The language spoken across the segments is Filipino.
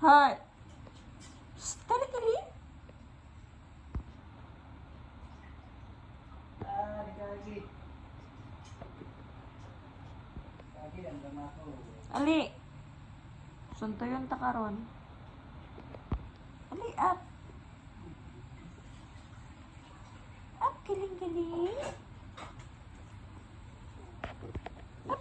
Hi. Kali. Dikagi. Lagi ang dama ko. Ali. Sunto yun takaron. Ali, up. Up, galing. Up, galing. Up.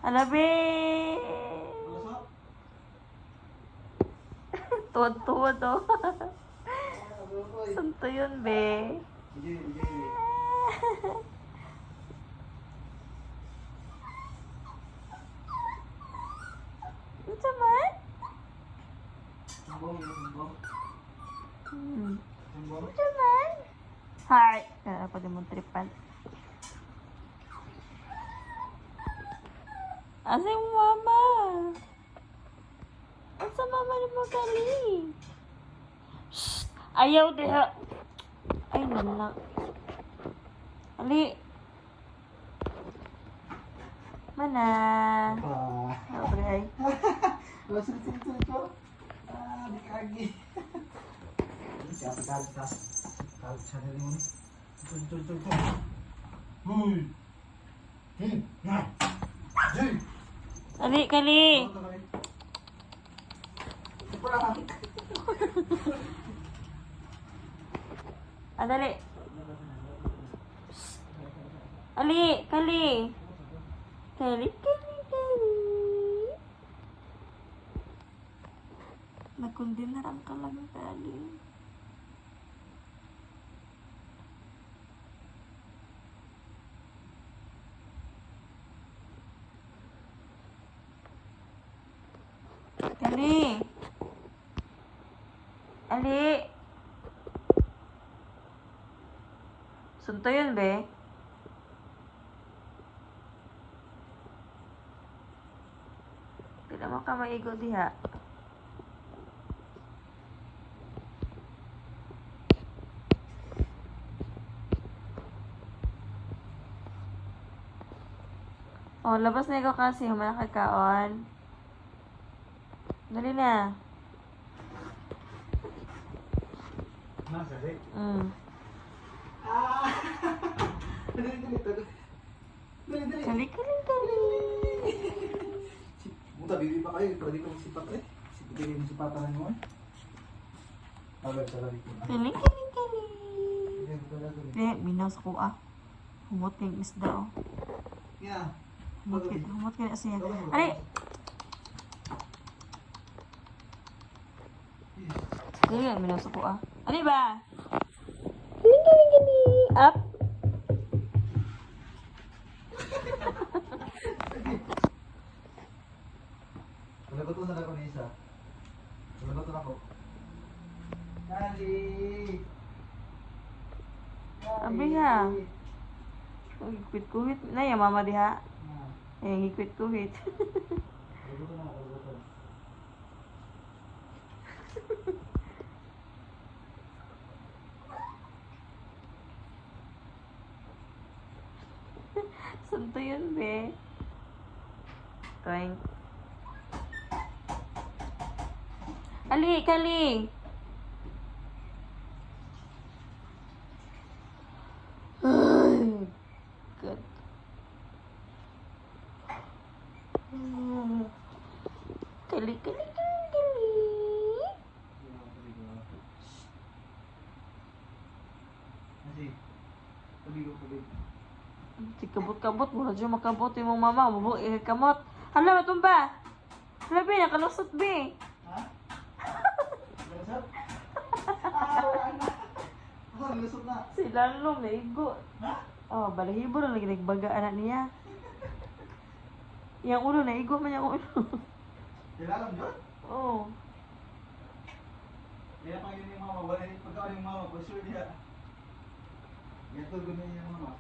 Alabi. Lusot? Tuwad-tuwad, oh. Uy. Sunto yun, be. Hindi. Ito man? Sumbong. Sumbong. Ito man? Hi. Kaya pa din mong tripan. Asa yung mama? Asa mama ni mo kali? Shh! Ayaw diha. Ay, nanak. Ali. Mana? Okay. Lusot ko. Dikagi. Siapa kalit sa dali mo. Tul. Huy. Na. Jay. Ali, kali. Dali. Ali, kali. Kali. Nagkundinaran ka lang kali. Kali. Ali. Sunto yun, be. Di naman ka maigo diha. Oh, labas na ikaw kasi. Humana ka kaon. Dali na. Dali. Dali. Kali. Buta, bibi pa kayo. Pwede kong sipat eh. Bigay mo sipatan mo eh. Tagal sa lari ko. Kali. Di, minaw sa kuha. Humot kayong isda, oh. Yeah. Humot kayo siya. Ay! Dali, minaw sa kuha. Ano ba? Kali. Up. Nalagotunan ako ni isa. Nalagotunan ako. Kali! Abi nga. Higpit-kuhit. Na yung mama diha. Higpit-kuhit. Nalagotunan ako. Santo yun, be. Toing. Ali, kali. Ay, God. Kali. Kasi, pabigong. Si kabot-kabot mo, radyo makabot yung mama, mabuo kamot. Hala, matumba. Hala, be, nakalusot, be. Ha? Lusot? Wala na. Lusot na. Si Lalo, naigo. Ha? Oh, balahibo na lagi nagbaga anak niya. Yang ulo, naigo man yung ulo. Kailangan yun? Oh. Kaya pang yun yung mama, wala yung pagkaon yung mama, for sure diya. Ganito gumayon yung mama.